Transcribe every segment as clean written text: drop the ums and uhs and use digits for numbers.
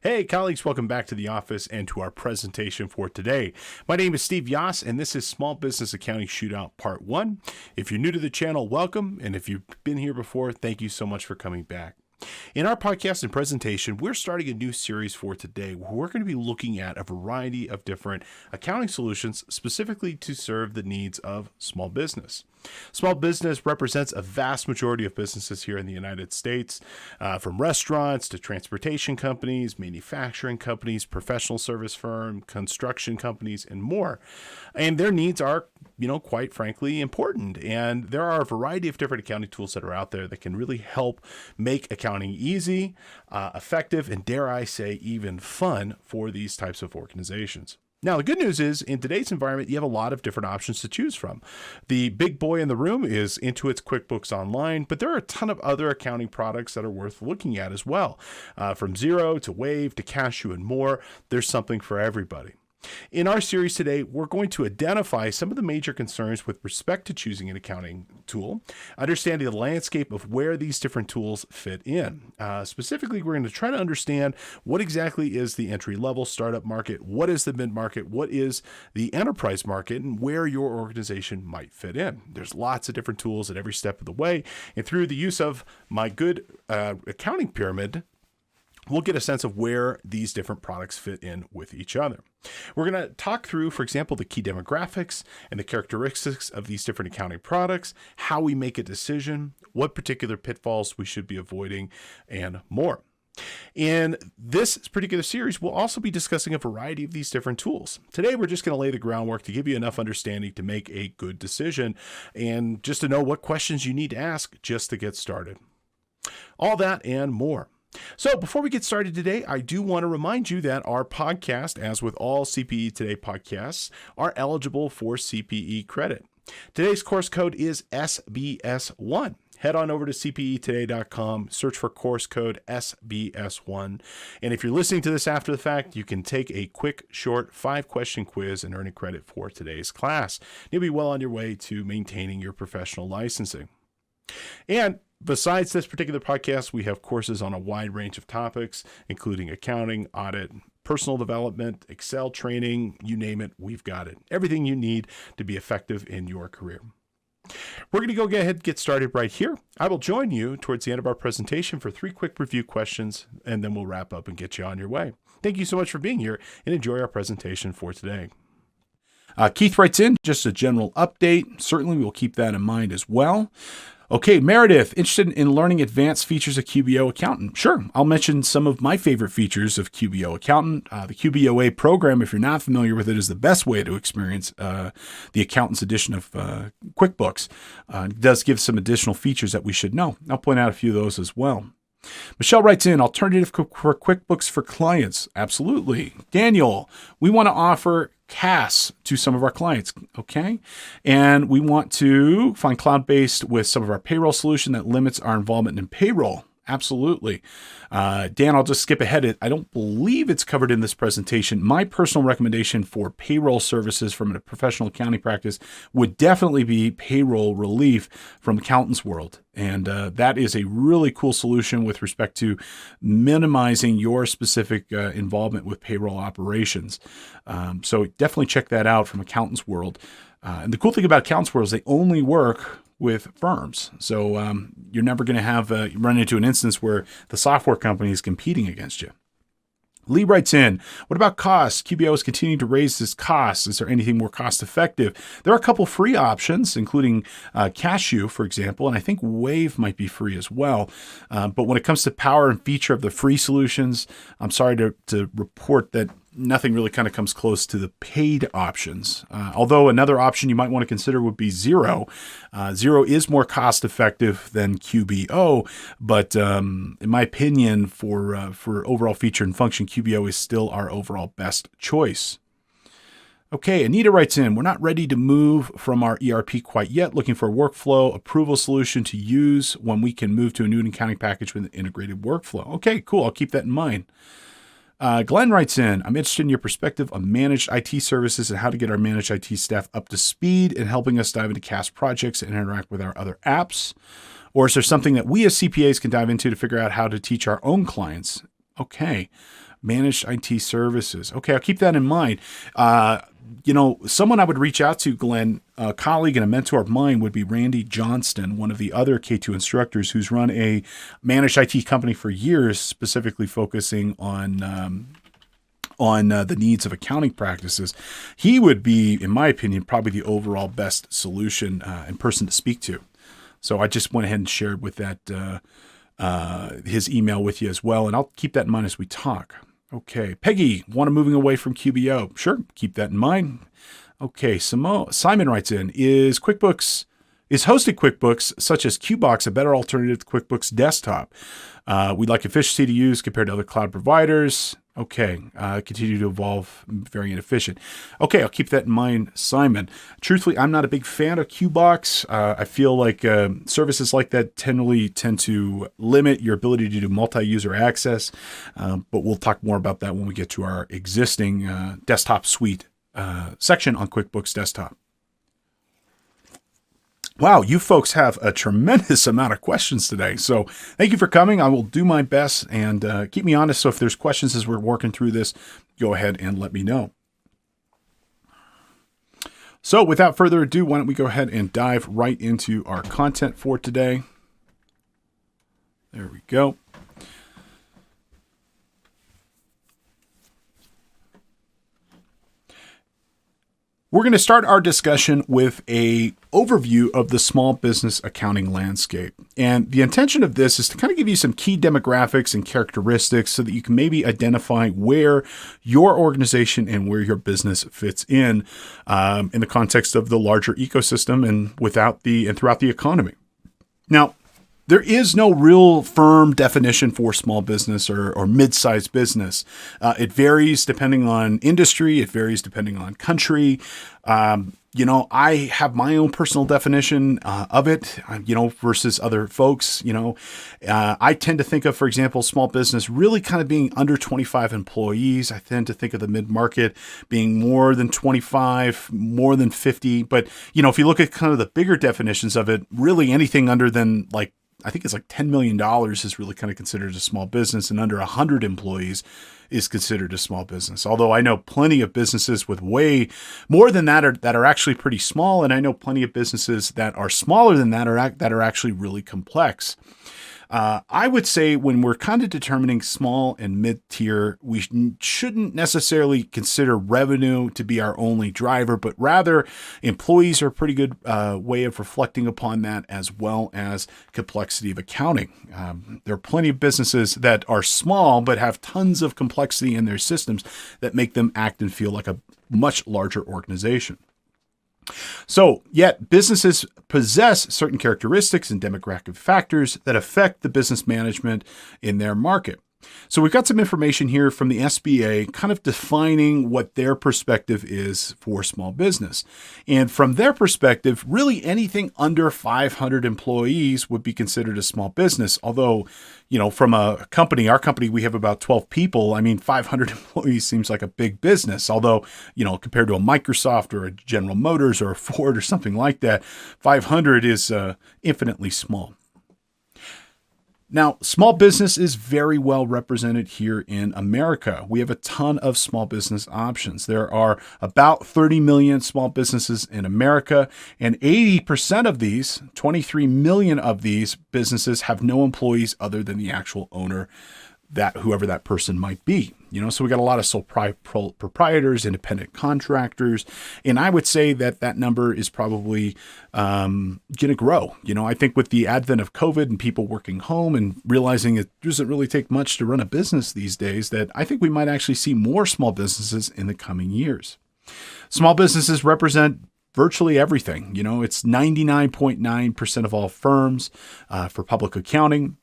Hey, colleagues, welcome back to the office and to our presentation for today. My name is Steve Yoss, and this is Small Business Accounting Shootout Part 1. If you're new to the channel, welcome. And if you've been here before, thank you so much for coming back. In our podcast and presentation, we're starting a new series for today where we're going to be looking at a variety of different accounting solutions specifically to serve the needs of small business. Small business represents a vast majority of businesses here in the United States, from restaurants to transportation companies, manufacturing companies, professional service firms, construction companies, and more. And their needs are, quite frankly, important. And there are a variety of different accounting tools that are out there that can really help make accounting easy, effective, and dare I say, even fun for these types of organizations. Now, the good news is in today's environment, you have a lot of different options to choose from. The big boy in the room is Intuit's QuickBooks Online, but there are a ton of other accounting products that are worth looking at as well. From Xero to Wave to Cashew and more, there's something for everybody. In our series today, we're going to identify some of the major concerns with respect to choosing an accounting tool, understanding the landscape of where these different tools fit in. Specifically, we're going to try to understand what exactly is the entry-level startup market, what is the mid-market, what is the enterprise market, and where your organization might fit in. There's lots of different tools at every step of the way, and through the use of my good accounting pyramid, we'll get a sense of where these different products fit in with each other. We're going to talk through, for example, the key demographics and the characteristics of these different accounting products, how we make a decision, what particular pitfalls we should be avoiding, and more. In this particular series, we'll also be discussing a variety of these different tools. Today, we're just going to lay the groundwork to give you enough understanding to make a good decision and just to know what questions you need to ask just to get started. All that and more. So before we get started today, I do want to remind you that our podcast, as with all CPE Today podcasts, are eligible for CPE credit. Today's course code is SBS1. Head on over to cpetoday.com, search for course code SBS1. And if you're listening to this after the fact, you can take a quick, short 5-question quiz and earn a credit for today's class. You'll be well on your way to maintaining your professional licensing. And besides this particular podcast, we have courses on a wide range of topics, including accounting, audit, personal development, Excel training, you name it, we've got it. Everything you need to be effective in your career. We're going to go ahead and get started right here. I will join you towards the end of our presentation for 3 quick review questions, and then we'll wrap up and get you on your way. Thank you so much for being here, and enjoy our presentation for today. Keith writes in, just a general update. Certainly, we'll keep that in mind as well. Okay, Meredith, interested in learning advanced features of QBO Accountant? Sure, I'll mention some of my favorite features of QBO Accountant. The QBOA program, if you're not familiar with it, is the best way to experience the accountant's edition of QuickBooks. It does give some additional features that we should know. I'll point out a few of those as well. Michelle writes in, alternative for QuickBooks for clients. Absolutely. Daniel, we want to offer CAS to some of our clients, okay? And we want to find cloud-based with some of our payroll solution that limits our involvement in payroll. Absolutely. Dan, I'll just skip ahead. I don't believe it's covered in this presentation. My personal recommendation for payroll services from a professional accounting practice would definitely be Payroll Relief from Accountants World. And that is a really cool solution with respect to minimizing your specific involvement with payroll operations. So definitely check that out from Accountants World. And the cool thing about Accountants World is they only work with firms. So you're never going to have run into an instance where the software company is competing against you. Lee writes in, what about cost? QBO is continuing to raise this cost. Is there anything more cost effective? There are a couple free options, including Cashew, for example, and I think Wave might be free as well. But when it comes to power and feature of the free solutions, I'm sorry to report that nothing really kind of comes close to the paid options. Although another option you might want to consider would be Xero. Xero is more cost effective than QBO, but in my opinion, for overall feature and function, QBO is still our overall best choice. Okay, Anita writes in, we're not ready to move from our ERP quite yet, looking for a workflow approval solution to use when we can move to a new accounting package with an integrated workflow. Okay, cool. I'll keep that in mind. Glenn writes in, I'm interested in your perspective on managed IT services and how to get our managed IT staff up to speed and helping us dive into CAS projects and interact with our other apps. Or is there something that we as CPAs can dive into to figure out how to teach our own clients? Okay. Managed IT services. Okay, I'll keep that in mind. Someone I would reach out to, Glenn, a colleague and a mentor of mine would be Randy Johnston, one of the other K2 instructors who's run a managed IT company for years, specifically focusing on the needs of accounting practices. He would be, in my opinion, probably the overall best solution and person to speak to. So I just went ahead and shared with that his email with you as well, and I'll keep that in mind as we talk. Okay, Peggy, want to moving away from QBO? Sure, keep that in mind. Okay, Simon writes in, is hosted QuickBooks such as QBox a better alternative to QuickBooks Desktop? We'd like efficiency to use compared to other cloud providers. Okay, continue to evolve, very inefficient. Okay, I'll keep that in mind, Simon. Truthfully, I'm not a big fan of QBox. I feel like services like that tend to limit your ability to do multi-user access, but we'll talk more about that when we get to our existing desktop suite section on QuickBooks Desktop. Wow, you folks have a tremendous amount of questions today. So thank you for coming. I will do my best and keep me honest. So if there's questions as we're working through this, go ahead and let me know. So without further ado, why don't we go ahead and dive right into our content for today. There we go. We're going to start our discussion with an overview of the small business accounting landscape. And the intention of this is to kind of give you some key demographics and characteristics so that you can maybe identify where your organization and where your business fits in the context of the larger ecosystem and throughout the economy. Now, there is no real firm definition for small business or mid-sized business. It varies depending on industry. It varies depending on country. I have my own personal definition of it, versus other folks. I tend to think of, for example, small business really kind of being under 25 employees. I tend to think of the mid-market being more than 25, more than 50. But, if you look at kind of the bigger definitions of it, really anything under than I think it's like $10 million is really kind of considered a small business, and under 100 employees is considered a small business. Although I know plenty of businesses with way more than that are actually pretty small, and I know plenty of businesses that are smaller than that are actually really complex. I would say when we're kind of determining small and mid-tier, we shouldn't necessarily consider revenue to be our only driver, but rather employees are a pretty good way of reflecting upon that, as well as complexity of accounting. There are plenty of businesses that are small but have tons of complexity in their systems that make them act and feel like a much larger organization. So, yet businesses possess certain characteristics and demographic factors that affect the business management in their market. So we've got some information here from the SBA kind of defining what their perspective is for small business. And from their perspective, really anything under 500 employees would be considered a small business. Although, from our company, we have about 12 people. 500 employees seems like a big business. Although, compared to a Microsoft or a General Motors or a Ford or something like that, 500 is infinitely small. Now, small business is very well represented here in America. We have a ton of small business options. There are about 30 million small businesses in America, and 80% of these, 23 million of these businesses, have no employees other than the actual owner, whoever that person might be. So we got a lot of sole proprietors, independent contractors, and I would say that number is probably going to grow. I think with the advent of COVID and people working home and realizing it doesn't really take much to run a business these days, that I think we might actually see more small businesses in the coming years. Small businesses represent virtually everything. It's 99.9% of all firms for public accounting.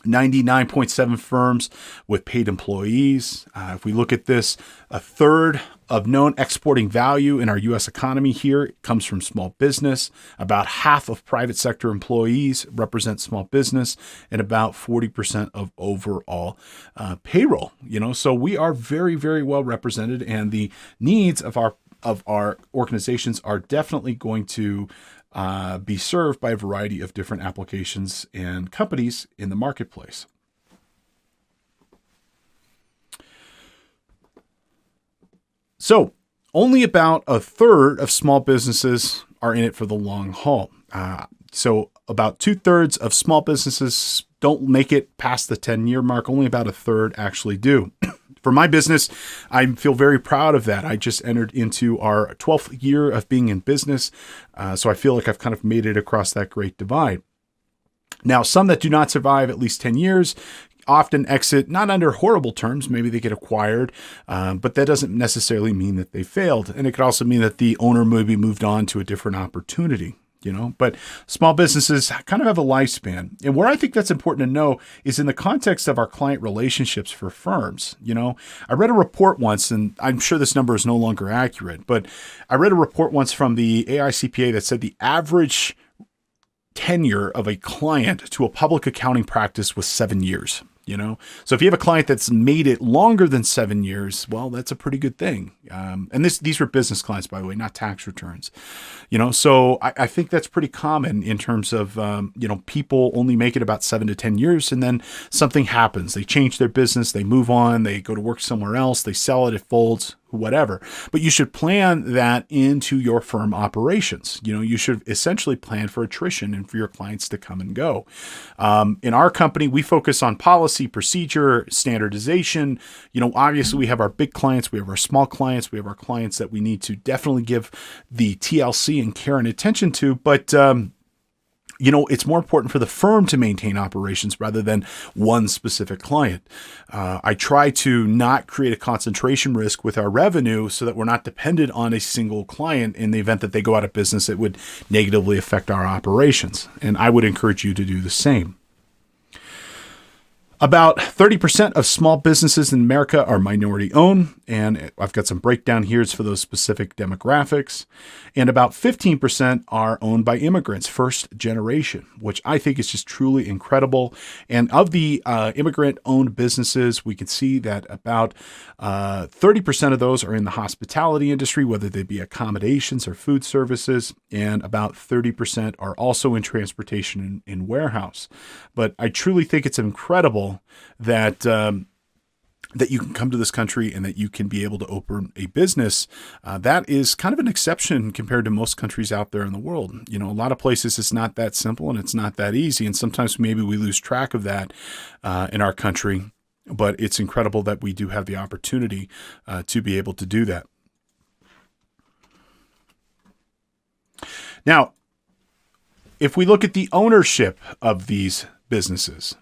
99.7 firms with paid employees. If we look at this, a third of known exporting value in our U.S. economy here comes from small business. About half of private sector employees represent small business, and about 40% of overall payroll. So we are very, very well represented, and the needs of our organizations are definitely going to be served by a variety of different applications and companies in the marketplace. So only about a third of small businesses are in it for the long haul. So about 2/3 of small businesses don't make it past the 10-year mark. Only about a third actually do. For my business, I feel very proud of that. I just entered into our 12th year of being in business. So I feel like I've kind of made it across that great divide. Now, some that do not survive at least 10 years often exit, not under horrible terms. Maybe they get acquired, but that doesn't necessarily mean that they failed. And it could also mean that the owner maybe moved on to a different opportunity. But small businesses kind of have a lifespan. And where I think that's important to know is in the context of our client relationships for firms. I read a report once, and I'm sure this number is no longer accurate, but I read a report once from the AICPA that said the average tenure of a client to a public accounting practice was 7 years. So if you have a client that's made it longer than 7 years, well, that's a pretty good thing. And these were business clients, by the way, not tax returns. So I think that's pretty common in terms of, people only make it about 7 to 10 years, and then something happens. They change their business, they move on, they go to work somewhere else, they sell it, it folds, whatever. But you should plan that into your firm operations. You should essentially plan for attrition and for your clients to come and go. In our company, we focus on policy, procedure, standardization. Obviously we have our big clients, we have our small clients, we have our clients that we need to definitely give the TLC and care and attention to, but it's more important for the firm to maintain operations rather than one specific client. I try to not create a concentration risk with our revenue so that we're not dependent on a single client. In the event that they go out of business, it would negatively affect our operations. And I would encourage you to do the same. About 30% of small businesses in America are minority owned, and I've got some breakdown here for those specific demographics. And about 15% are owned by immigrants, first generation, which I think is just truly incredible. And of the immigrant-owned businesses, we can see that about 30% of those are in the hospitality industry, whether they be accommodations or food services, and about 30% are also in transportation and in warehouse. But I truly think it's incredible that that you can come to this country and that you can be able to open a business. That is kind of an exception compared to most countries out there in the world. A lot of places it's not that simple and it's not that easy. And sometimes maybe we lose track of that in our country, but it's incredible that we do have the opportunity to be able to do that. Now, if we look at the ownership of these businesses,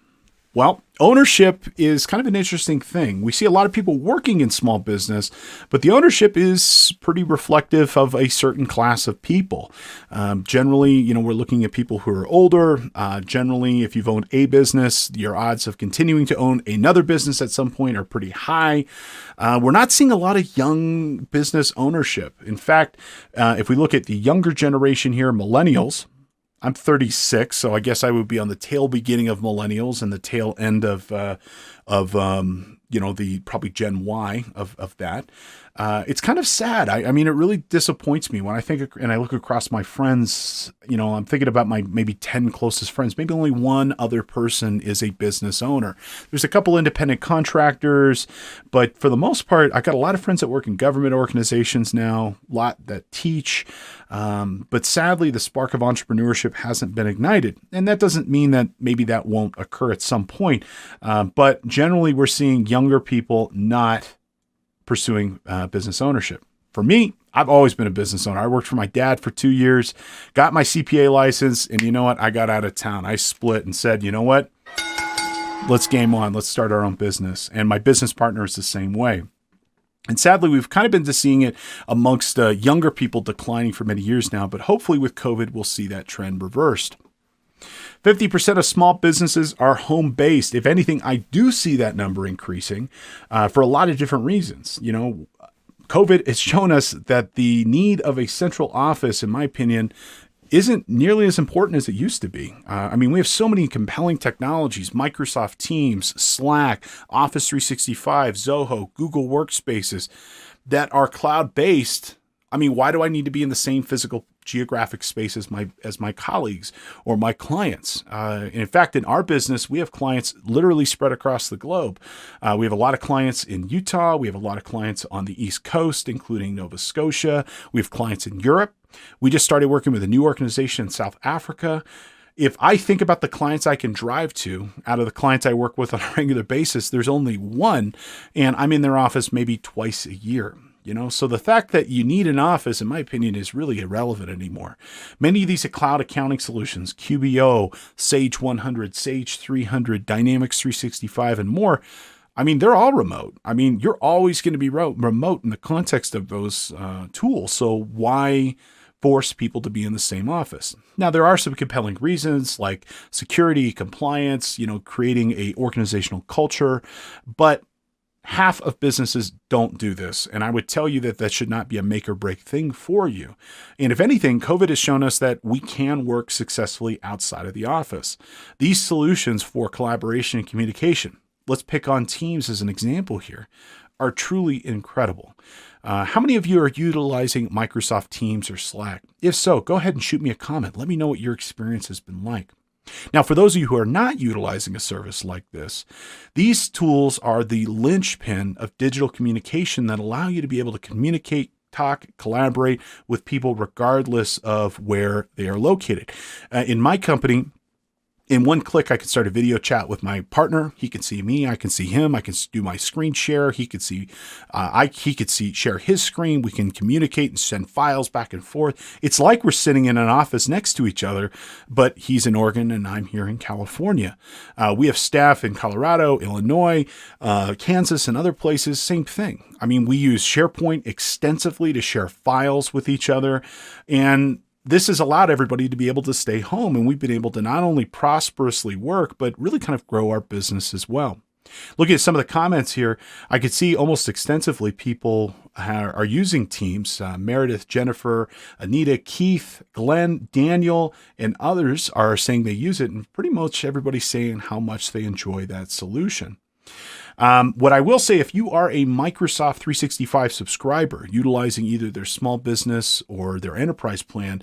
well, ownership is kind of an interesting thing. We see a lot of people working in small business, but the ownership is pretty reflective of a certain class of people. Generally, we're looking at people who are older. Generally, if you've owned a business, your odds of continuing to own another business at some point are pretty high. We're not seeing a lot of young business ownership. In fact, if we look at the younger generation here, millennials, I'm 36, so I guess I would be on the tail beginning of millennials and the tail end of the probably Gen Y of that. It's kind of sad. I mean, it really disappoints me when I think and I look across my friends. I'm thinking about my maybe 10 closest friends. Maybe only one other person is a business owner. There's a couple independent contractors, but for the most part, I got a lot of friends that work in government organizations now, a lot that teach. But sadly, the spark of entrepreneurship hasn't been ignited. And that doesn't mean that maybe that won't occur at some point. But generally, we're seeing younger people not pursuing business ownership. For me, I've always been a business owner. I worked for my dad for 2 years, got my CPA license, and you know what? I got out of town. I split and said, you know what? Let's game on. Let's start our own business. And my business partner is the same way. And sadly, we've kind of been seeing it amongst younger people declining for many years now, but hopefully with COVID, we'll see that trend reversed. 50% of small businesses are home-based. If anything, I do see that number increasing for a lot of different reasons. COVID has shown us that the need of a central office, in my opinion, isn't nearly as important as it used to be. We have so many compelling technologies: Microsoft Teams, Slack, Office 365, Zoho, Google Workspaces that are cloud-based. Why do I need to be in the same physical geographic space as my colleagues or my clients. In fact, in our business, we have clients literally spread across the globe. We have a lot of clients in Utah. We have a lot of clients on the East Coast, including Nova Scotia. We have clients in Europe. We just started working with a new organization in South Africa. If I think about the clients I can drive to out of the clients I work with on a regular basis, there's only one, and I'm in their office maybe twice a year. So the fact that you need an office, in my opinion, is really irrelevant anymore. Many of these cloud accounting solutions, QBO, Sage 100, Sage 300, Dynamics 365, and more, they're all remote. You're always going to be remote in the context of those tools. So why force people to be in the same office? Now, there are some compelling reasons like security, compliance, creating a organizational culture, but half of businesses don't do this. And I would tell you that should not be a make or break thing for you. And if anything, COVID has shown us that we can work successfully outside of the office. These solutions for collaboration and communication, let's pick on Teams as an example here, are truly incredible. How many of you are utilizing Microsoft Teams or Slack? If so, go ahead and shoot me a comment. Let me know what your experience has been like. Now, for those of you who are not utilizing a service like this, these tools are the linchpin of digital communication that allow you to be able to communicate, talk, collaborate with people regardless of where they are located. In my company, in one click, I can start a video chat with my partner. He can see me. I can see him. I can do my screen share. He could see, share his screen. We can communicate and send files back and forth. It's like we're sitting in an office next to each other, but he's in Oregon and I'm here in California. We have staff in Colorado, Illinois, Kansas, and other places. Same thing. We use SharePoint extensively to share files with each other, and this has allowed everybody to be able to stay home, and we've been able to not only prosperously work, but really kind of grow our business as well. Looking at some of the comments here, I could see almost extensively people are using Teams. Meredith, Jennifer, Anita, Keith, Glenn, Daniel, and others are saying they use it, and pretty much everybody's saying how much they enjoy that solution. What I will say, if you are a Microsoft 365 subscriber utilizing either their small business or their enterprise plan,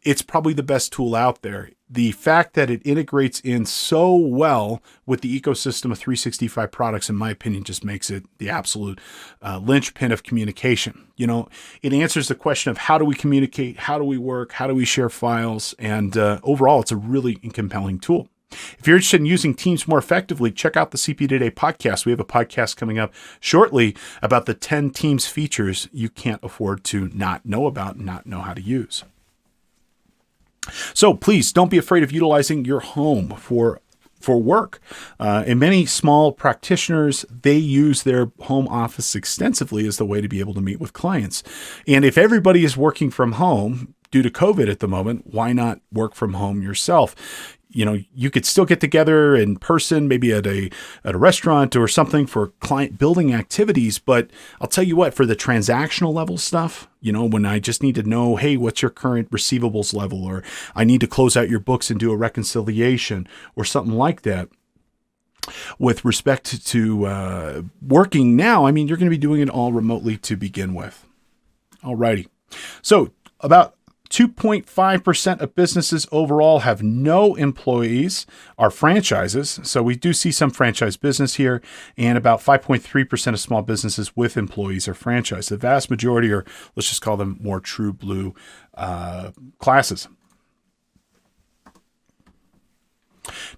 it's probably the best tool out there. The fact that it integrates in so well with the ecosystem of 365 products, in my opinion, just makes it the absolute linchpin of communication. It answers the question of how do we communicate, how do we work, how do we share files, and overall, it's a really compelling tool. If you're interested in using Teams more effectively, check out the CP Today podcast. We have a podcast coming up shortly about the 10 Teams features you can't afford to not know about and not know how to use. So please don't be afraid of utilizing your home for work. And many small practitioners, they use their home office extensively as the way to be able to meet with clients. And if everybody is working from home due to COVID at the moment, why not work from home yourself? You could still get together in person, maybe at a restaurant or something for client building activities. But I'll tell you what, for the transactional level stuff, when I just need to know, hey, what's your current receivables level? Or I need to close out your books and do a reconciliation or something like that. With respect to working now, you're going to be doing it all remotely to begin with. Alrighty. So about 2.5% of businesses overall have no employees, are franchises. So we do see some franchise business here, and about 5.3% of small businesses with employees are franchised. The vast majority are, let's just call them more true blue classes.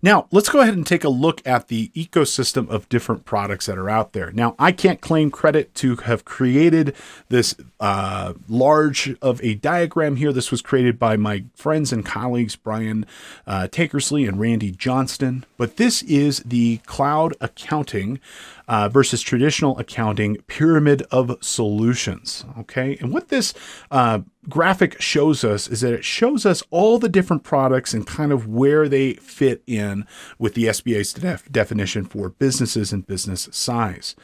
Now, let's go ahead and take a look at the ecosystem of different products that are out there. Now, I can't claim credit to have created this large of a diagram here. This was created by my friends and colleagues, Brian Tankersley and Randy Johnston. But this is the cloud accounting versus traditional accounting pyramid of solutions. Okay. And what this graphic shows us is that it shows us all the different products and kind of where they fit in with the SBA's definition for businesses and business size.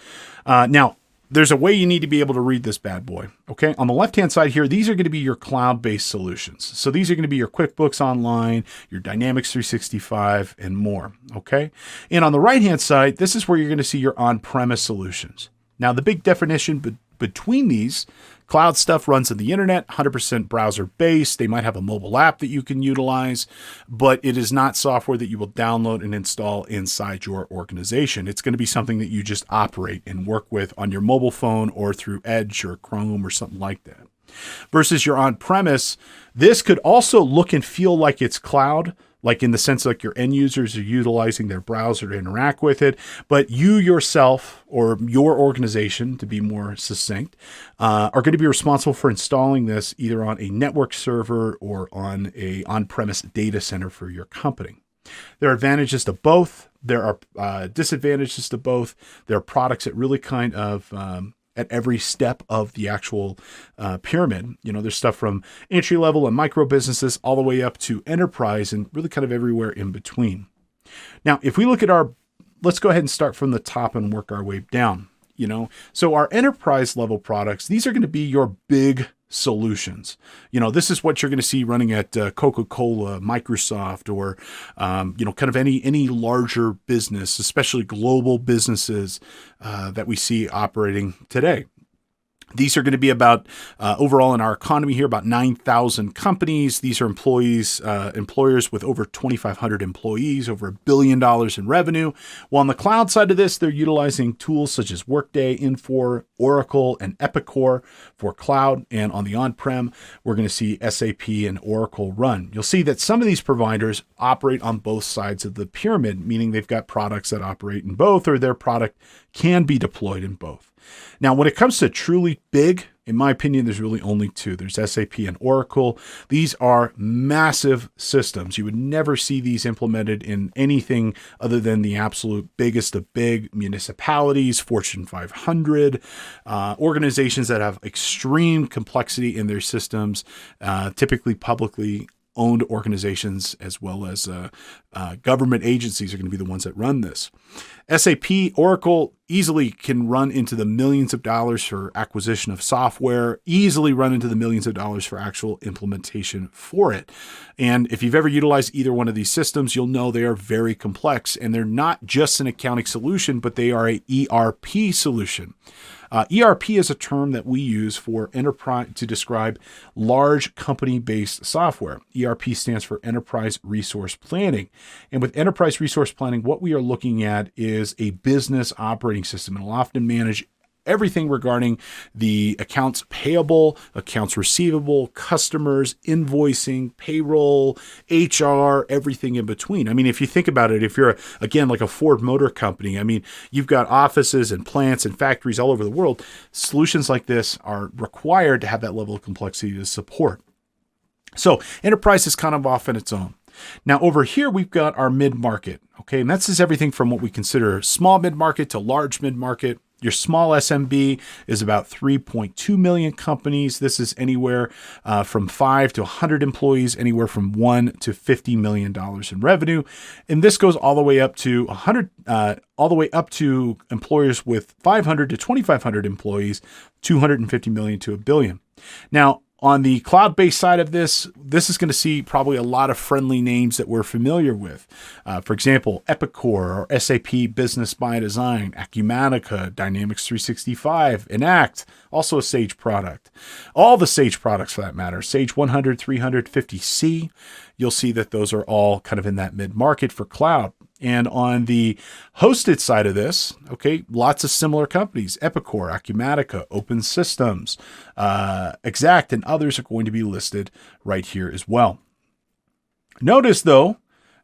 Now, there's a way you need to be able to read this bad boy. Okay. On the left-hand side here, these are going to be your cloud-based solutions. So these are going to be your QuickBooks Online, your Dynamics 365, and more. Okay. And on the right-hand side, this is where you're going to see your on-premise solutions. Now, the big definition between these. Cloud stuff runs on the internet, 100% browser-based. They might have a mobile app that you can utilize, but it is not software that you will download and install inside your organization. It's going to be something that you just operate and work with on your mobile phone or through Edge or Chrome or something like that. Versus your on-premise, this could also look and feel like it's cloud, like in the sense like your end users are utilizing their browser to interact with it, but you yourself or your organization, to be more succinct, are going to be responsible for installing this either on a network server or on a on-premise data center for your company. There are advantages to both. There are disadvantages to both. There are products that really kind of at every step of the actual pyramid. There's stuff from entry level and micro businesses all the way up to enterprise and really kind of everywhere in between. Now, if we look at let's go ahead and start from the top and work our way down. So our enterprise level products, these are going to be your big solutions. This is what you're going to see running at Coca-Cola, Microsoft, or kind of any larger business, especially global businesses that we see operating today. These are going to be about, overall in our economy here, about 9,000 companies. These are employers with over 2,500 employees, over $1 billion in revenue. While on the cloud side of this, they're utilizing tools such as Workday, Infor, Oracle, and Epicor for cloud. And on the on-prem, we're going to see SAP and Oracle run. You'll see that some of these providers operate on both sides of the pyramid, meaning they've got products that operate in both, or their product can be deployed in both. Now, when it comes to truly big, in my opinion, there's really only two. There's SAP and Oracle. These are massive systems. You would never see these implemented in anything other than the absolute biggest of big municipalities, Fortune 500, organizations that have extreme complexity in their systems, typically publicly owned organizations, as well as government agencies are going to be the ones that run this. SAP, Oracle easily can run into the millions of dollars for acquisition of software, easily run into the millions of dollars for actual implementation for it. And if you've ever utilized either one of these systems, you'll know they are very complex, and they're not just an accounting solution, but they are a ERP solution. ERP is a term that we use for enterprise to describe large company-based software. ERP stands for Enterprise Resource Planning. And with Enterprise Resource Planning, what we are looking at is a business operating system. And it'll often manage everything regarding the accounts payable, accounts receivable, customers, invoicing, payroll, HR, everything in between. I mean, if you think about it, if you're, again, like a Ford Motor Company, I mean, you've got offices and plants and factories all over the world. Solutions like this are required to have that level of complexity to support. So enterprise is kind of off on its own. Now over here, we've got our mid-market. Okay, and this is everything from what we consider small mid-market to large mid-market. Your small SMB is about 3.2 million companies. This is anywhere from 5 to 100 employees, anywhere from $1 to $50 million in revenue. And this goes all the way up to 100, all the way up to employers with 500 to 2,500 employees, 250 million to $1 billion. Now, on the cloud-based side of this is going to see probably a lot of friendly names that we're familiar with. For example, Epicor or SAP Business by Design, Acumatica, Dynamics 365, Enact, also a Sage product. All the Sage products for that matter, Sage 100, 350C, you'll see that those are all kind of in that mid-market for cloud. And on the hosted side of this, okay, lots of similar companies, Epicor, Acumatica, Open Systems, Exact, and others are going to be listed right here as well. Notice though,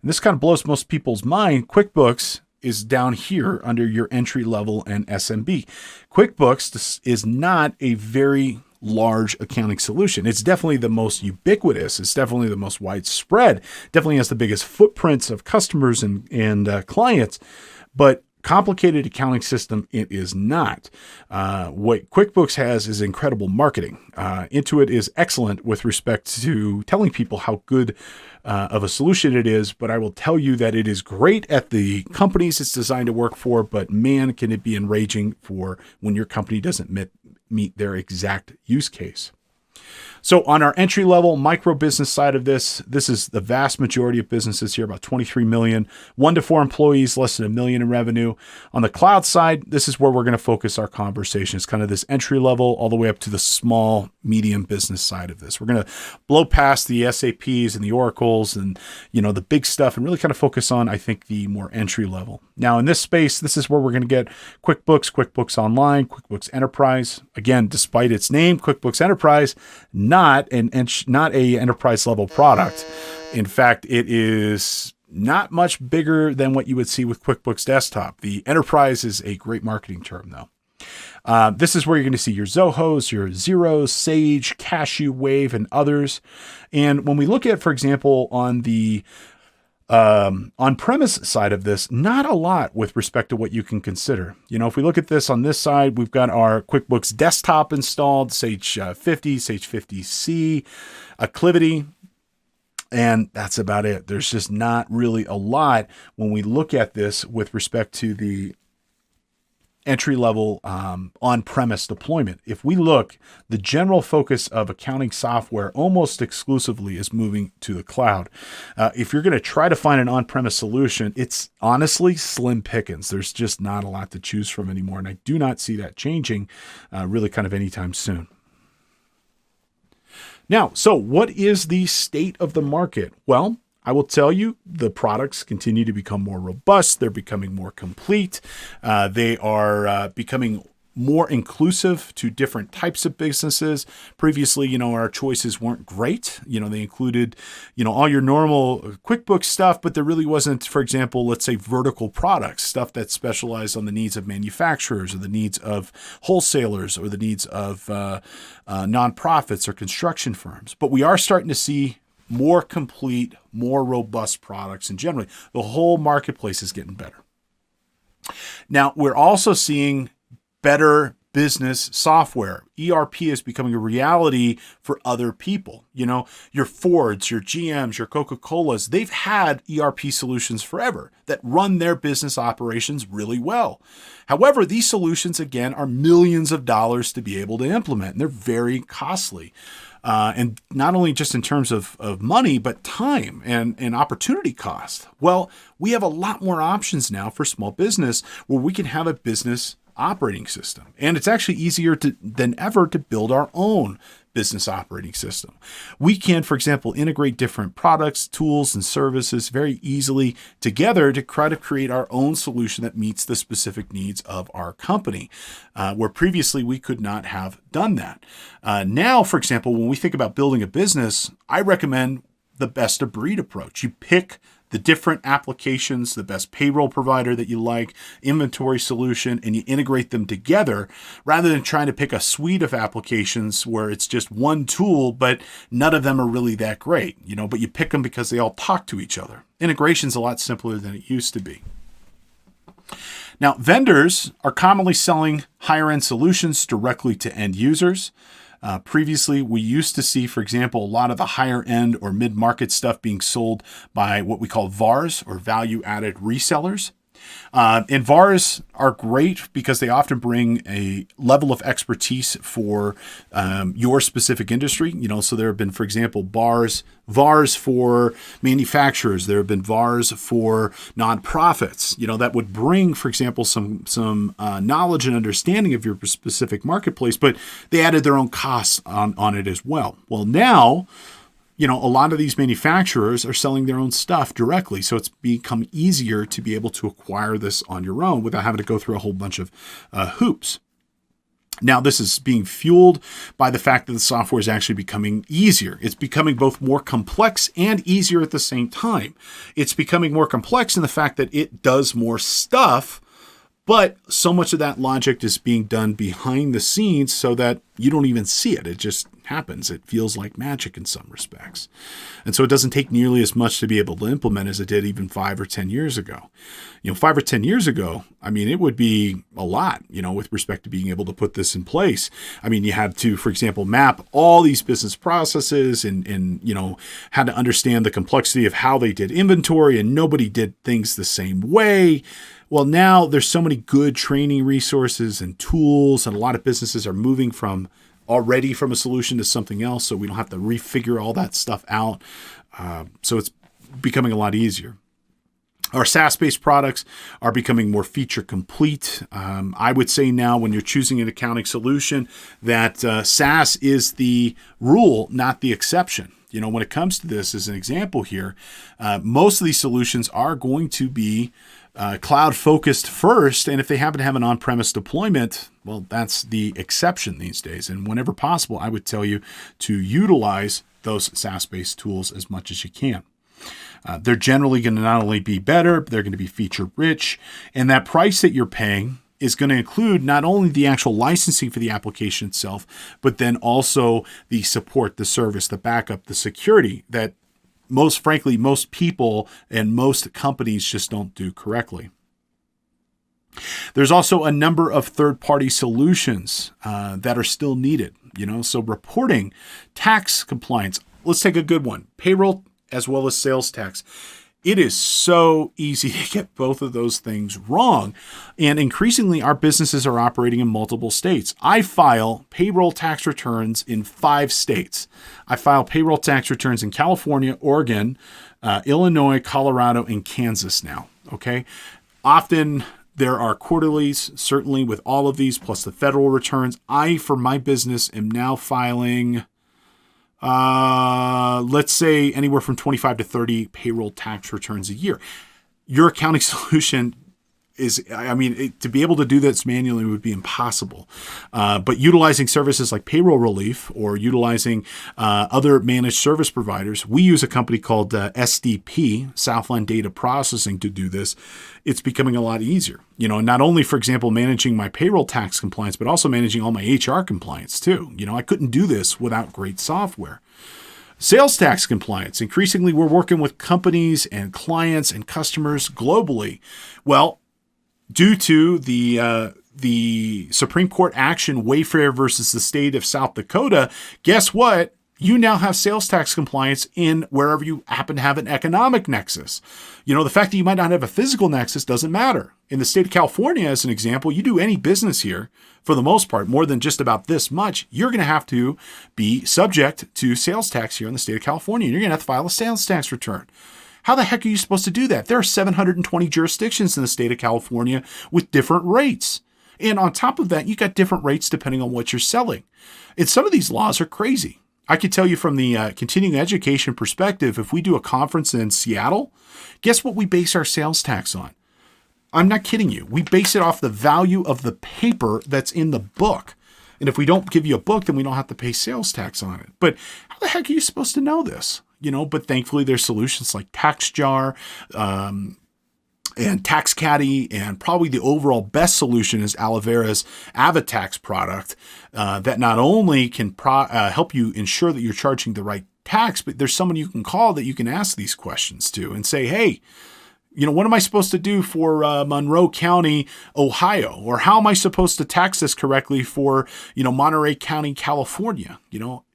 and this kind of blows most people's mind, QuickBooks is down here under your entry level and SMB. QuickBooks is not a very large accounting solution. It's definitely the most ubiquitous. It's definitely the most widespread. Definitely has the biggest footprints of customers and clients, but complicated accounting system it is not. What QuickBooks has is incredible marketing. Intuit is excellent with respect to telling people how good of a solution it is, but I will tell you that it is great at the companies it's designed to work for, but man, can it be enraging for when your company doesn't meet their exact use case. So on our entry level micro business side of this is the vast majority of businesses here, about 23 million, 1 to 4 employees, less than $1 million in revenue. On the cloud side, this is where we're going to focus our conversation. It's kind of this entry level all the way up to the small, medium business side of this. We're going to blow past the SAPs and the Oracles and, the big stuff and really kind of focus on, I think, the more entry level. Now in this space, this is where we're going to get QuickBooks, QuickBooks Online, QuickBooks Enterprise. Again, despite its name, QuickBooks Enterprise, not a enterprise level product. In fact, it is not much bigger than what you would see with QuickBooks Desktop. The enterprise is a great marketing term, though. This is where you're going to see your Zohos, your Xeros, Sage, Cashew, Wave, and others. And when we look at, for example, on the on-premise side of this, not a lot with respect to what you can consider. If we look at this on this side, we've got our QuickBooks Desktop installed, Sage 50, Sage 50C, Acclivity, and that's about it. There's just not really a lot when we look at this with respect to the entry-level on-premise deployment. If we look, the general focus of accounting software almost exclusively is moving to the cloud. If you're going to try to find an on-premise solution, it's honestly slim pickings. There's just not a lot to choose from anymore, and I do not see that changing really kind of anytime soon. Now, so what is the state of the market? Well, I will tell you, the products continue to become more robust. They're becoming more complete. They are becoming more inclusive to different types of businesses. Previously, our choices weren't great. They included, all your normal QuickBooks stuff, but there really wasn't, for example, let's say vertical products, stuff that specialized on the needs of manufacturers or the needs of wholesalers or the needs of nonprofits or construction firms. But we are starting to see more complete, more robust products, and generally the whole marketplace is getting better. Now, we're also seeing better business software. ERP is becoming a reality for other people. Your Fords, your GMs, your Coca-Colas, they've had ERP solutions forever that run their business operations really well. However, these solutions, again, are millions of dollars to be able to implement, and they're very costly. And not only just in terms of money, but time and opportunity cost. Well, we have a lot more options now for small business where we can have a business operating system. And it's actually easier than ever to build our own business operating system. We can, for example, integrate different products, tools, and services very easily together to try to create our own solution that meets the specific needs of our company, where previously we could not have done that. Now, for example, when we think about building a business, I recommend the best of breed approach. You pick the different applications, the best payroll provider that you like, inventory solution, and you integrate them together rather than trying to pick a suite of applications where it's just one tool, but none of them are really that great, but you pick them because they all talk to each other. Integration's a lot simpler than it used to be. Now, vendors are commonly selling higher end solutions directly to end users. Previously, we used to see, for example, a lot of the higher end or mid-market stuff being sold by what we call VARs or value-added resellers. And VARs are great because they often bring a level of expertise for your specific industry. So there have been, for example, VARs for manufacturers. There have been VARs for nonprofits, that would bring, for example, some knowledge and understanding of your specific marketplace, but they added their own costs on it as well. Well, now, a lot of these manufacturers are selling their own stuff directly. So it's become easier to be able to acquire this on your own without having to go through a whole bunch of hoops. Now, this is being fueled by the fact that the software is actually becoming easier. It's becoming both more complex and easier at the same time. It's becoming more complex in the fact that it does more stuff, but so much of that logic is being done behind the scenes so that you don't even see it. It just happens. It feels like magic in some respects. And so it doesn't take nearly as much to be able to implement as it did even 5 or 10 years ago. 5 or 10 years ago, it would be a lot, with respect to being able to put this in place. You had to, for example, map all these business processes and had to understand the complexity of how they did inventory, and nobody did things the same way. Well, now there's so many good training resources and tools, and a lot of businesses are moving from already from a solution to something else, so we don't have to refigure all that stuff out. So it's becoming a lot easier. Our SaaS-based products are becoming more feature complete. I would say now when you're choosing an accounting solution that SaaS is the rule, not the exception. You know, when it comes to this, as an example here, most of these solutions are going to be cloud-focused first, and if they happen to have an on-premise deployment, well, that's the exception these days. And whenever possible, I would tell you to utilize those SaaS-based tools as much as you can. They're generally going to not only be better, but they're going to be feature-rich, and that price that you're paying is going to include not only the actual licensing for the application itself, but then also the support, the service, the backup, the security that most people and most companies just don't do correctly. There's also a number of third-party solutions that are still needed. So reporting, tax compliance. Let's take a good one. Payroll as well as sales tax. It is so easy to get both of those things wrong. And increasingly, our businesses are operating in multiple states. I file payroll tax returns in 5 states. I file payroll tax returns in California, Oregon, Illinois, Colorado, and Kansas now. Okay. Often there are quarterlies, certainly with all of these, plus the federal returns. I, for my business, am now filing let's say anywhere from 25 to 30 payroll tax returns a year. Your accounting solution is, to be able to do this manually would be impossible. But utilizing services like Payroll Relief or utilizing other managed service providers, we use a company called SDP, Southland Data Processing, to do this. It's becoming a lot easier. Not only, for example, managing my payroll tax compliance, but also managing all my HR compliance too. I couldn't do this without great software. Sales tax compliance. Increasingly, we're working with companies and clients and customers globally. Well, due to the Supreme Court action, Wayfair versus the state of South Dakota, guess what? You now have sales tax compliance in wherever you happen to have an economic nexus. The fact that you might not have a physical nexus doesn't matter. In the state of California, as an example, you do any business here, for the most part, more than just about this much, you're going to have to be subject to sales tax here in the state of California. And you're going to have to file a sales tax return. How the heck are you supposed to do that? There are 720 jurisdictions in the state of California with different rates. And on top of that, you got different rates depending on what you're selling. And some of these laws are crazy. I could tell you from the continuing education perspective, if we do a conference in Seattle, guess what we base our sales tax on? I'm not kidding you. We base it off the value of the paper that's in the book. And if we don't give you a book, then we don't have to pay sales tax on it. But how the heck are you supposed to know this? But thankfully there's solutions like TaxJar and TaxCaddy, and probably the overall best solution is Alavera's AvaTax product that not only can help you ensure that you're charging the right tax, but there's someone you can call that you can ask these questions to and say, hey, what am I supposed to do for Monroe County, Ohio? Or how am I supposed to tax this correctly for, Monterey County, California?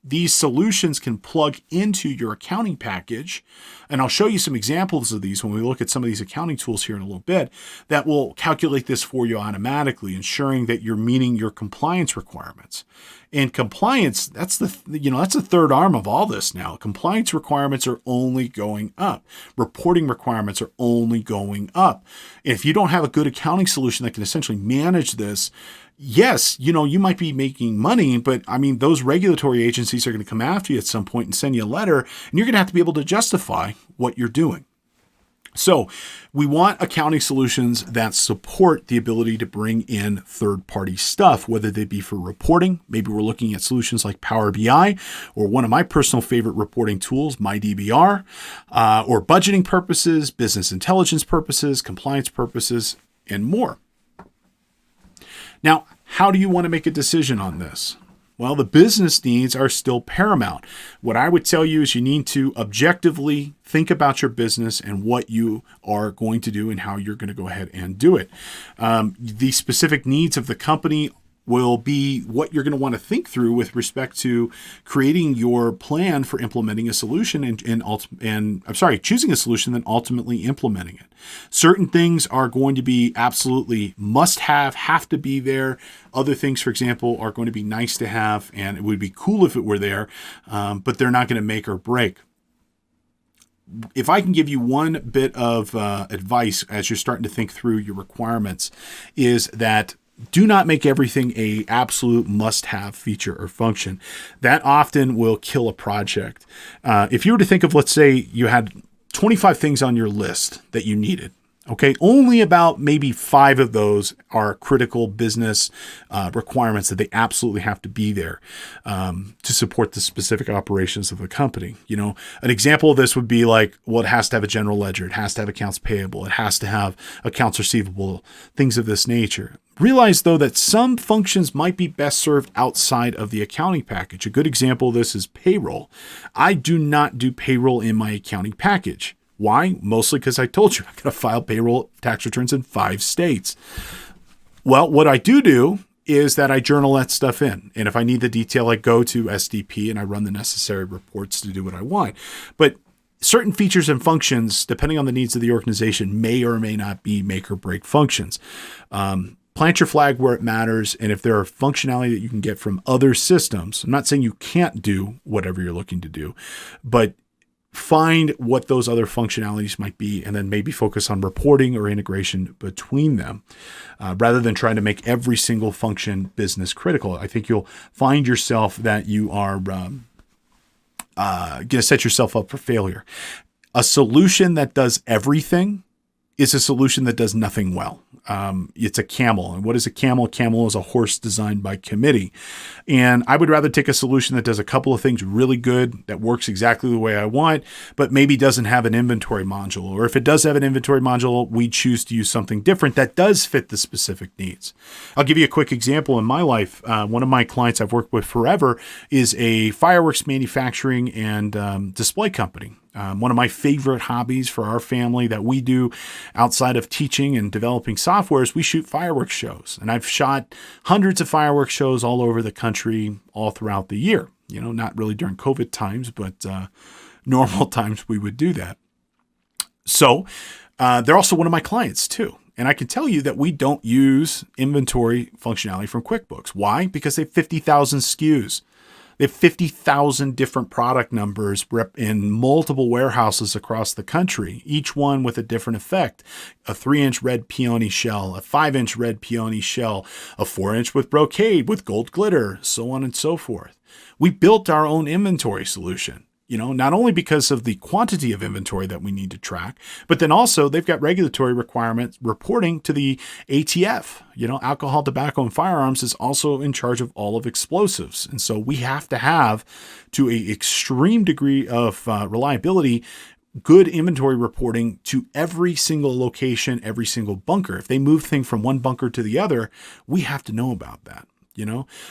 These solutions can plug into your accounting package. And I'll show you some examples of these when we look at some of these accounting tools here in a little bit that will calculate this for you automatically, ensuring that you're meeting your compliance requirements. And compliance, that's the third arm of all this now. Compliance requirements are only going up. Reporting requirements are only going up. And if you don't have a good accounting solution that can essentially manage this, yes, you might be making money, but those regulatory agencies are going to come after you at some point and send you a letter, and you're going to have to be able to justify what you're doing. So we want accounting solutions that support the ability to bring in third-party stuff, whether they be for reporting. Maybe we're looking at solutions like Power BI, or one of my personal favorite reporting tools, MyDBR, or budgeting purposes, business intelligence purposes, compliance purposes, and more. Now, how do you want to make a decision on this? Well, the business needs are still paramount. What I would tell you is you need to objectively think about your business and what you are going to do and how you're going to go ahead and do it. The specific needs of the company will be what you're going to want to think through with respect to creating your plan for implementing a solution choosing a solution, then ultimately implementing it. Certain things are going to be absolutely must have to be there. Other things, for example, are going to be nice to have, and it would be cool if it were there, but they're not going to make or break. If I can give you one bit of advice as you're starting to think through your requirements, is that do not make everything a absolute must-have feature or function. That often will kill a project. If you were to think of, let's say you had 25 things on your list that you needed. Okay, only about maybe 5 of those are critical business requirements that they absolutely have to be there to support the specific operations of the company. An example of this would be like, well, it has to have a general ledger, it has to have accounts payable, it has to have accounts receivable, things of this nature. Realize, though, that some functions might be best served outside of the accounting package. A good example of this is payroll. I do not do payroll in my accounting package. Why? Mostly because I told you I got to file payroll tax returns in 5 states. Well, what I do is that I journal that stuff in. And if I need the detail, I go to SDP and I run the necessary reports to do what I want. But certain features and functions, depending on the needs of the organization, may or may not be make or break functions. Plant your flag where it matters. And if there are functionality that you can get from other systems, I'm not saying you can't do whatever you're looking to do, but find what those other functionalities might be, and then maybe focus on reporting or integration between them, rather than trying to make every single function business critical. I think you'll find yourself that you are going to set yourself up for failure. A solution that does everything is a solution that does nothing well. It's a camel. And what is a camel? Camel is a horse designed by committee. And I would rather take a solution that does a couple of things really good, that works exactly the way I want, but maybe doesn't have an inventory module. Or if it does have an inventory module, we choose to use something different that does fit the specific needs. I'll give you a quick example in my life. One of my clients I've worked with forever is a fireworks manufacturing and display company. One of my favorite hobbies for our family that we do outside of teaching and developing software is we shoot fireworks shows. And I've shot hundreds of fireworks shows all over the country all throughout the year. Not really during COVID times, but normal times we would do that. So they're also one of my clients too. And I can tell you that we don't use inventory functionality from QuickBooks. Why? Because they have 50,000 SKUs. They have 50,000 different product numbers in multiple warehouses across the country, each one with a different effect. A 3-inch red peony shell, a 5-inch red peony shell, a 4-inch with brocade, with gold glitter, so on and so forth. We built our own inventory solution. Not only because of the quantity of inventory that we need to track, but then also they've got regulatory requirements reporting to the ATF. Alcohol, tobacco, and firearms is also in charge of all of explosives. And so we have to have, to an extreme degree of reliability, good inventory reporting to every single location, every single bunker. If they move things from one bunker to the other, we have to know about that.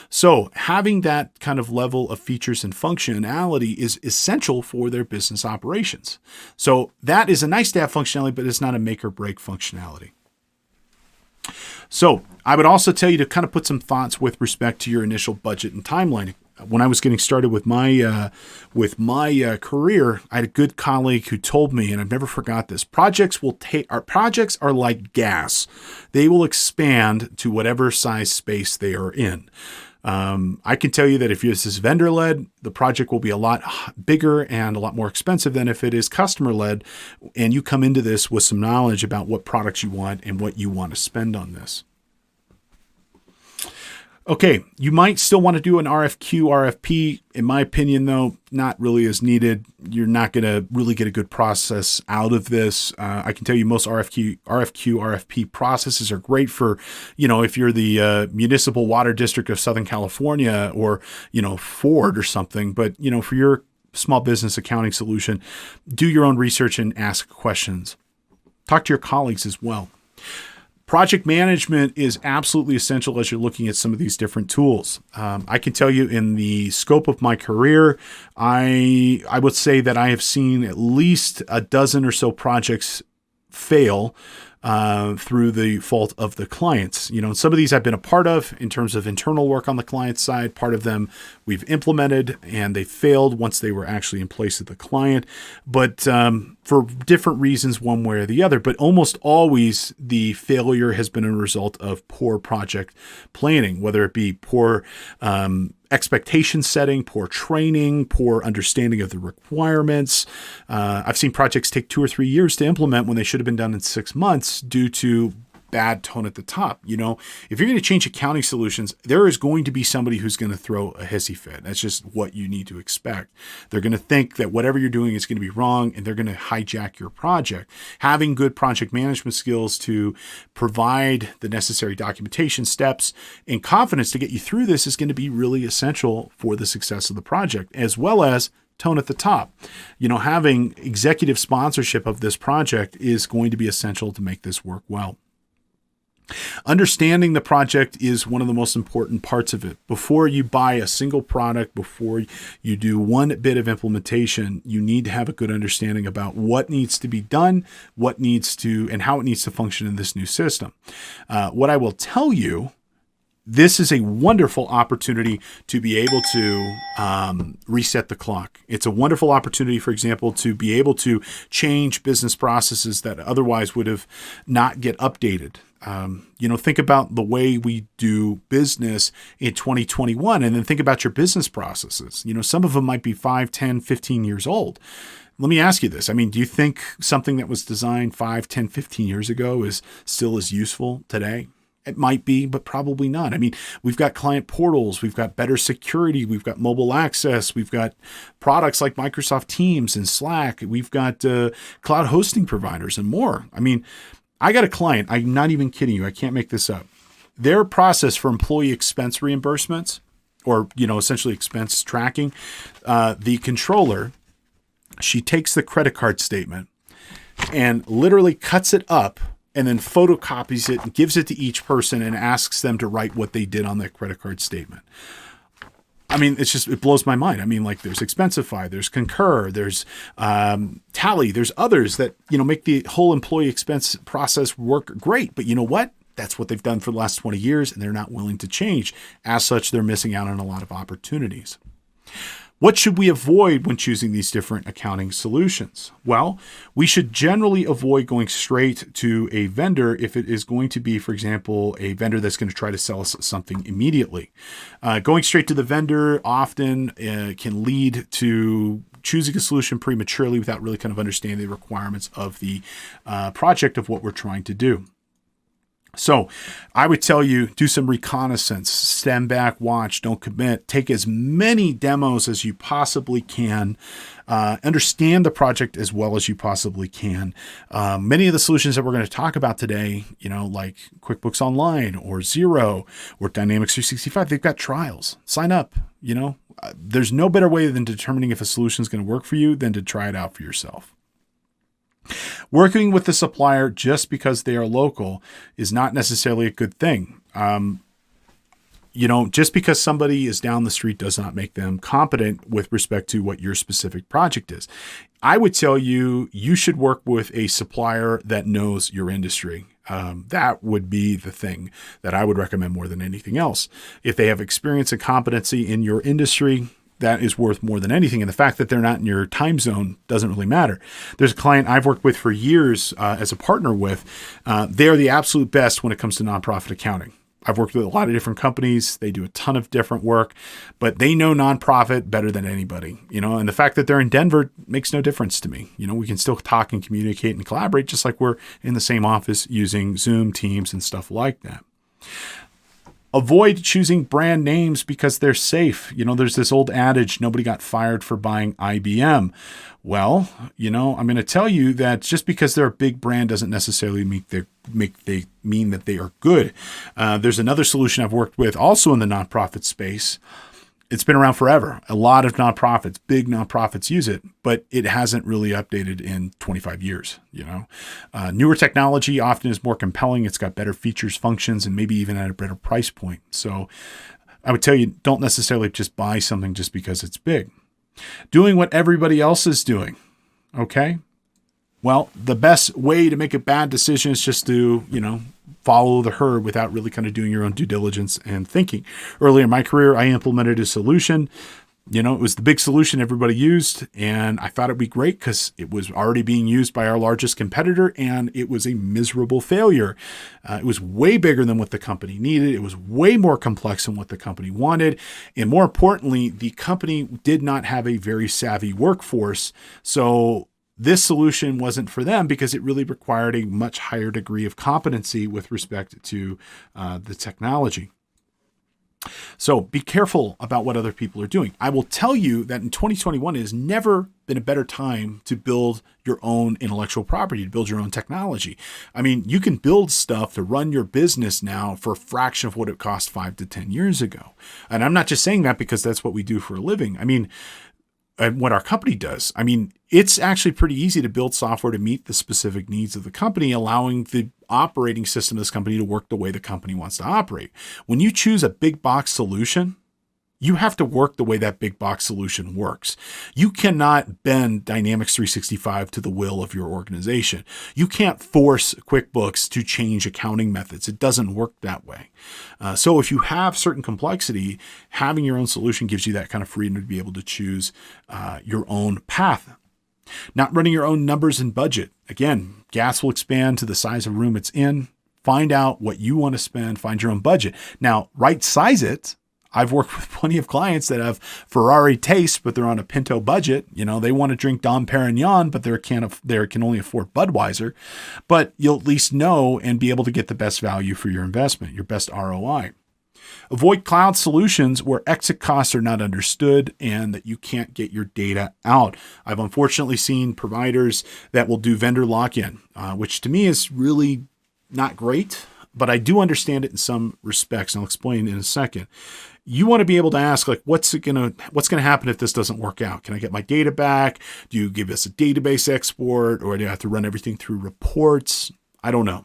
So having that kind of level of features and functionality is essential for their business operations. So that is a nice to have functionality, but it's not a make or break functionality. So I would also tell you to kind of put some thoughts with respect to your initial budget and timeline. When I was getting started with my career, I had a good colleague who told me, and I've never forgot this: our projects are like gas; they will expand to whatever size space they are in. I can tell you that if this is vendor-led, the project will be a lot bigger and a lot more expensive than if it is customer-led, and you come into this with some knowledge about what products you want and what you want to spend on this. Okay, you might still want to do an RFP. In my opinion, though, not really as needed. You're not going to really get a good process out of this. I can tell you most RFP processes are great for, if you're the municipal water district of Southern California or, Ford or something. But, for your small business accounting solution, do your own research and ask questions. Talk to your colleagues as well. Project management is absolutely essential as you're looking at some of these different tools. I can tell you in the scope of my career, I would say that I have seen at least a dozen or so projects fail through the fault of the clients. Some of these I've been a part of in terms of internal work on the client side. Part of them we've implemented and they failed once they were actually in place at the client, but for different reasons, one way or the other. But almost always the failure has been a result of poor project planning, whether it be poor expectation setting, poor training, poor understanding of the requirements. I've seen projects take 2 or 3 years to implement when they should have been done in 6 months due to bad tone at the top. If you're going to change accounting solutions, there is going to be somebody who's going to throw a hissy fit. That's just what you need to expect. They're going to think that whatever you're doing is going to be wrong, and they're going to hijack your project. Having good project management skills to provide the necessary documentation steps and confidence to get you through this is going to be really essential for the success of the project, as well as tone at the top. Having executive sponsorship of this project is going to be essential to make this work well. Understanding the project is one of the most important parts of it. Before you buy a single product, before you do one bit of implementation, you need to have a good understanding about what needs to be done, and how it needs to function in this new system. What I will tell you, this is a wonderful opportunity to be able to reset the clock. It's a wonderful opportunity, for example, to be able to change business processes that otherwise would have not get updated. Think about the way we do business in 2021, and then think about your business processes. Some of them might be 5, 10, 15 years old. Let me ask you this. Do you think something that was designed 5, 10, 15 years ago is still as useful today? It might be, but probably not. We've got client portals, we've got better security, we've got mobile access, we've got products like Microsoft Teams and Slack, we've got cloud hosting providers and more. I got a client, I'm not even kidding you, I can't make this up. Their process for employee expense reimbursements, or essentially expense tracking, the controller, she takes the credit card statement and literally cuts it up and then photocopies it and gives it to each person and asks them to write what they did on that credit card statement. It blows my mind. There's Expensify, there's Concur, there's Tally, there's others that, make the whole employee expense process work great. But you know what? That's what they've done for the last 20 years, and they're not willing to change. As such, they're missing out on a lot of opportunities. What should we avoid when choosing these different accounting solutions? Well, we should generally avoid going straight to a vendor if it is going to be, for example, a vendor that's going to try to sell us something immediately. Going straight to the vendor often can lead to choosing a solution prematurely without really kind of understanding the requirements of the project of what we're trying to do. So I would tell you, do some reconnaissance, stand back, watch, don't commit, take as many demos as you possibly can, understand the project as well as you possibly can. Many of the solutions that we're going to talk about today, like QuickBooks Online or Xero or Dynamics 365, they've got trials. Sign up, there's no better way than determining if a solution is going to work for you than to try it out for yourself. Working with the supplier just because they are local is not necessarily a good thing. Just because somebody is down the street does not make them competent with respect to what your specific project is. I would tell you, you should work with a supplier that knows your industry. That would be the thing that I would recommend more than anything else. If they have experience and competency in your industry, that is worth more than anything. And the fact that they're not in your time zone doesn't really matter. There's a client I've worked with for years as a partner with. They are the absolute best when it comes to nonprofit accounting. I've worked with a lot of different companies. They do a ton of different work, but they know nonprofit better than anybody, and the fact that they're in Denver makes no difference to me. We can still talk and communicate and collaborate just like we're in the same office using Zoom, Teams, and stuff like that. Avoid choosing brand names because they're safe. There's this old adage, nobody got fired for buying IBM. Well, I'm going to tell you that just because they're a big brand doesn't necessarily mean that they are good. There's another solution I've worked with also in the nonprofit space. It's been around forever. A lot of nonprofits, big nonprofits use it, but it hasn't really updated in 25 years. Newer technology often is more compelling. It's got better features, functions, and maybe even at a better price point. So I would tell you, don't necessarily just buy something just because it's big. Doing what everybody else is doing. Okay. Well, the best way to make a bad decision is just to, follow the herd without really kind of doing your own due diligence and thinking. Earlier in my career, I implemented a solution. It was the big solution everybody used, and I thought it'd be great because it was already being used by our largest competitor, and it was a miserable failure. It was way bigger than what the company needed. It was way more complex than what the company wanted. And more importantly, the company did not have a very savvy workforce. So this solution wasn't for them because it really required a much higher degree of competency with respect to the technology. So be careful about what other people are doing. I will tell you that in 2021, it has never been a better time to build your own intellectual property, to build your own technology. I mean, you can build stuff to run your business now for a fraction of what it cost 5 to 10 years ago. And I'm not just saying that because that's what we do for a living. I mean, and what our company does. I mean, it's actually pretty easy to build software to meet the specific needs of the company, allowing the operating system of this company to work the way the company wants to operate. When you choose a big box solution, you have to work the way that big box solution works. You cannot bend Dynamics 365 to the will of your organization. You can't force QuickBooks to change accounting methods. It doesn't work that way. So if you have certain complexity, having your own solution gives you that kind of freedom to be able to choose your own path. Not running your own numbers and budget. Again, gas will expand to the size of room it's in. Find out what you want to spend. Find your own budget. Now, right size it. I've worked with plenty of clients that have Ferrari taste, but they're on a Pinto budget. They want to drink Dom Perignon, but they can only afford Budweiser. But you'll at least know and be able to get the best value for your investment, your best ROI. Avoid cloud solutions where exit costs are not understood and that you can't get your data out. I've unfortunately seen providers that will do vendor lock-in, which to me is really not great, but I do understand it in some respects, and I'll explain in a second. You want to be able to ask, like, what's going to happen if this doesn't work out? Can I get my data back? Do you give us a database export, or do I have to run everything through reports? I don't know.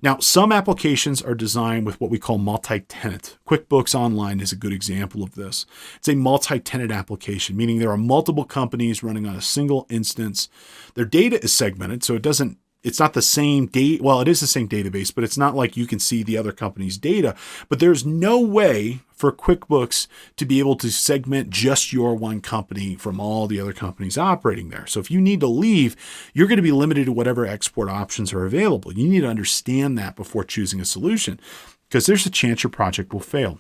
Now, some applications are designed with what we call multi-tenant. QuickBooks Online is a good example of this. It's a multi-tenant application, meaning there are multiple companies running on a single instance. Their data is segmented, so it's not the same data. Well, it is the same database, but it's not like you can see the other company's data. But there's no way for QuickBooks to be able to segment just your one company from all the other companies operating there. So if you need to leave, you're going to be limited to whatever export options are available. You need to understand that before choosing a solution, because there's a chance your project will fail.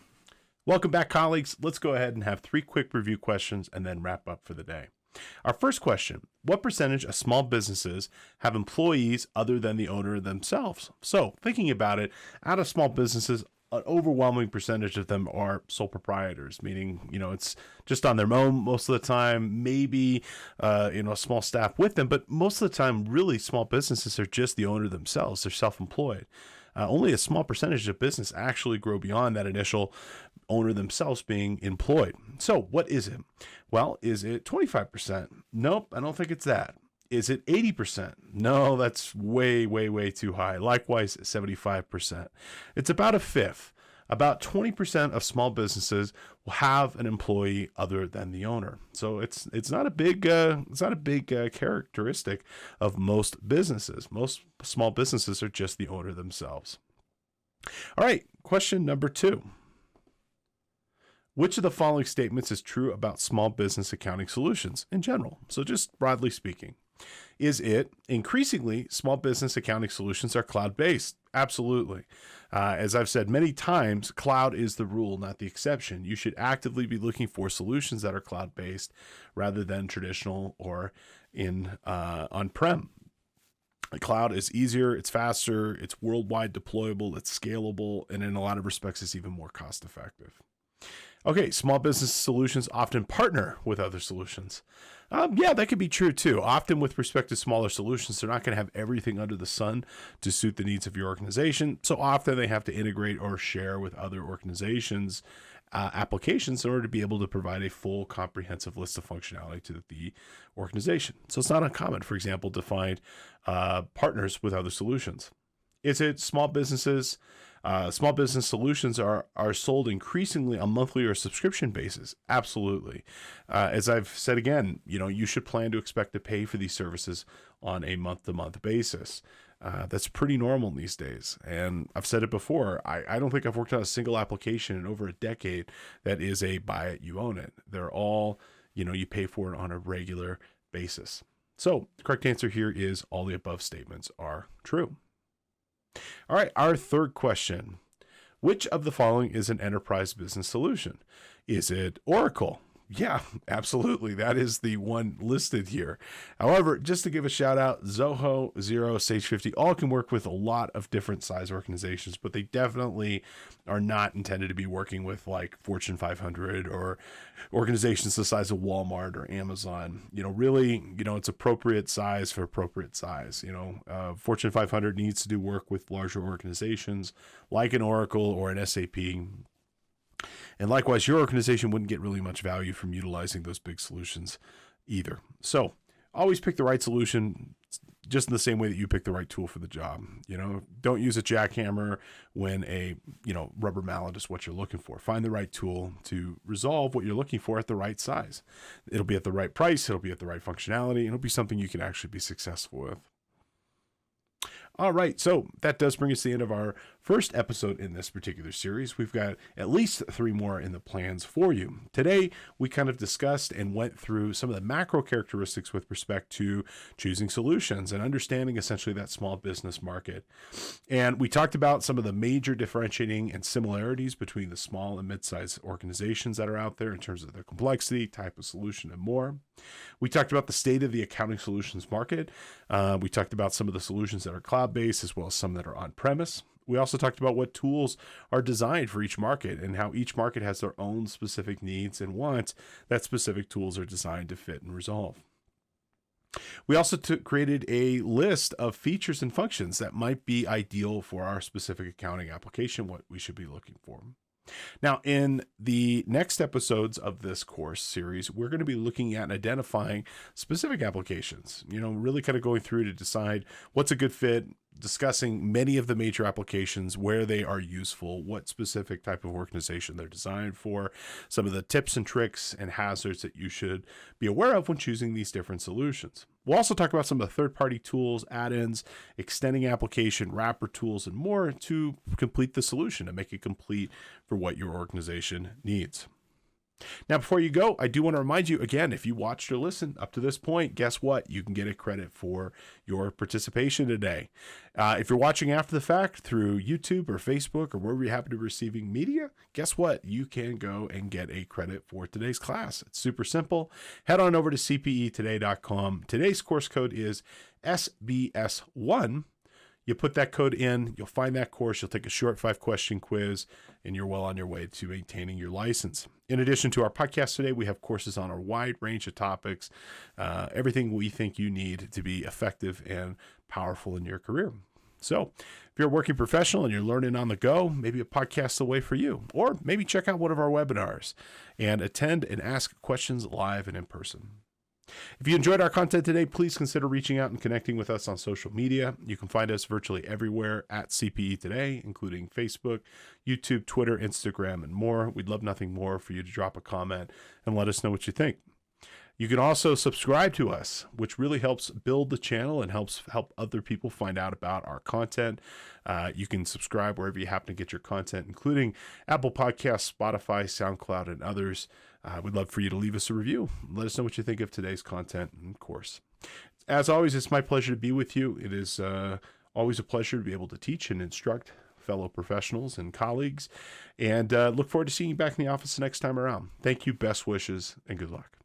Welcome back, colleagues. Let's go ahead and have 3 quick review questions and then wrap up for the day. Our first question: what percentage of small businesses have employees other than the owner themselves? So thinking about it, out of small businesses, an overwhelming percentage of them are sole proprietors, meaning, it's just on their own most of the time, maybe, a small staff with them, but most of the time, really small businesses are just the owner themselves. They're self-employed. Only a small percentage of business actually grow beyond that initial owner themselves being employed. So what is it? Well, is it 25%? Nope, I don't think it's that. Is it 80%? No, that's way, way, way too high. Likewise, 75%. It's about a fifth. About 20% of small businesses will have an employee other than the owner. So it's not a big characteristic of most businesses. Most small businesses are just the owner themselves. All right, question number 2. Which of the following statements is true about small business accounting solutions in general? So just broadly speaking. Is it increasingly small business accounting solutions are cloud-based? Absolutely. As I've said many times, cloud is the rule, not the exception. You should actively be looking for solutions that are cloud-based rather than traditional or in on-prem. Cloud is easier, it's faster, it's worldwide deployable, it's scalable, and in a lot of respects, it's even more cost-effective. Okay, small business solutions often partner with other solutions. Yeah, that could be true too. Often with respect to smaller solutions, they're not going to have everything under the sun to suit the needs of your organization. So often they have to integrate or share with other organizations' applications in order to be able to provide a full comprehensive list of functionality to the organization. So it's not uncommon, for example, to find partners with other solutions. Is it small businesses Small business solutions are sold increasingly on monthly or subscription basis. Absolutely. As I've said again, you should plan to expect to pay for these services on a month-to-month basis. That's pretty normal these days. And I've said it before, I don't think I've worked on a single application in over a decade that is a buy it, you own it. They're all, you pay for it on a regular basis. So the correct answer here is all the above statements are true. All right, our third question. Which of the following is an enterprise business solution? Is it Oracle? Yeah, absolutely. That is the one listed here. However, just to give a shout out, Zoho, Xero, Sage 50, all can work with a lot of different size organizations, but they definitely are not intended to be working with like Fortune 500 or organizations the size of Walmart or Amazon. Really, it's appropriate size for appropriate size. Fortune 500 needs to do work with larger organizations like an Oracle or an SAP. And likewise, your organization wouldn't get really much value from utilizing those big solutions either. So always pick the right solution, just in the same way that you pick the right tool for the job. Don't use a jackhammer when a rubber mallet is what you're looking for. Find the right tool to resolve what you're looking for at the right size. It'll be at the right price. It'll be at the right functionality. It'll be something you can actually be successful with. All right, so that does bring us to the end of our first episode in this particular series. We've got at least 3 more in the plans for you. Today, we kind of discussed and went through some of the macro characteristics with respect to choosing solutions and understanding essentially that small business market. And we talked about some of the major differentiating and similarities between the small and mid-sized organizations that are out there in terms of their complexity, type of solution, and more. We talked about the state of the accounting solutions market. We talked about some of the solutions that are cloud-based as well as some that are on-premise. We also talked about what tools are designed for each market and how each market has their own specific needs and wants that specific tools are designed to fit and resolve. We also created a list of features and functions that might be ideal for our specific accounting application, what we should be looking for. Now, in the next episodes of this course series, we're going to be looking at identifying specific applications, really kind of going through to decide what's a good fit, discussing many of the major applications, where they are useful, what specific type of organization they're designed for, some of the tips and tricks and hazards that you should be aware of when choosing these different solutions. We'll also talk about some of the third-party tools, add-ins, extending application, wrapper tools, and more to complete the solution and make it complete for what your organization needs. Now, before you go, I do want to remind you again, if you watched or listened up to this point, guess what? You can get a credit for your participation today. If you're watching after the fact through YouTube or Facebook or wherever you happen to be receiving media, guess what? You can go and get a credit for today's class. It's super simple. Head on over to cpetoday.com. Today's course code is SBS1. You put that code in, you'll find that course, you'll take a short 5-question quiz, and you're well on your way to maintaining your license. In addition to our podcast today, we have courses on a wide range of topics, everything we think you need to be effective and powerful in your career. So if you're a working professional and you're learning on the go, maybe a podcast's the way for you, or maybe check out one of our webinars and attend and ask questions live and in person. If you enjoyed our content today, please consider reaching out and connecting with us on social media. You can find us virtually everywhere at CPE Today, including Facebook, YouTube, Twitter, Instagram, and more. We'd love nothing more for you to drop a comment and let us know what you think. You can also subscribe to us, which really helps build the channel and helps help other people find out about our content. You can subscribe wherever you happen to get your content, including Apple Podcasts, Spotify, SoundCloud, and others. We'd love for you to leave us a review. Let us know what you think of today's content and course. As always, it's my pleasure to be with you. It is always a pleasure to be able to teach and instruct fellow professionals and colleagues, and look forward to seeing you back in the office next time around. Thank you, best wishes, and good luck.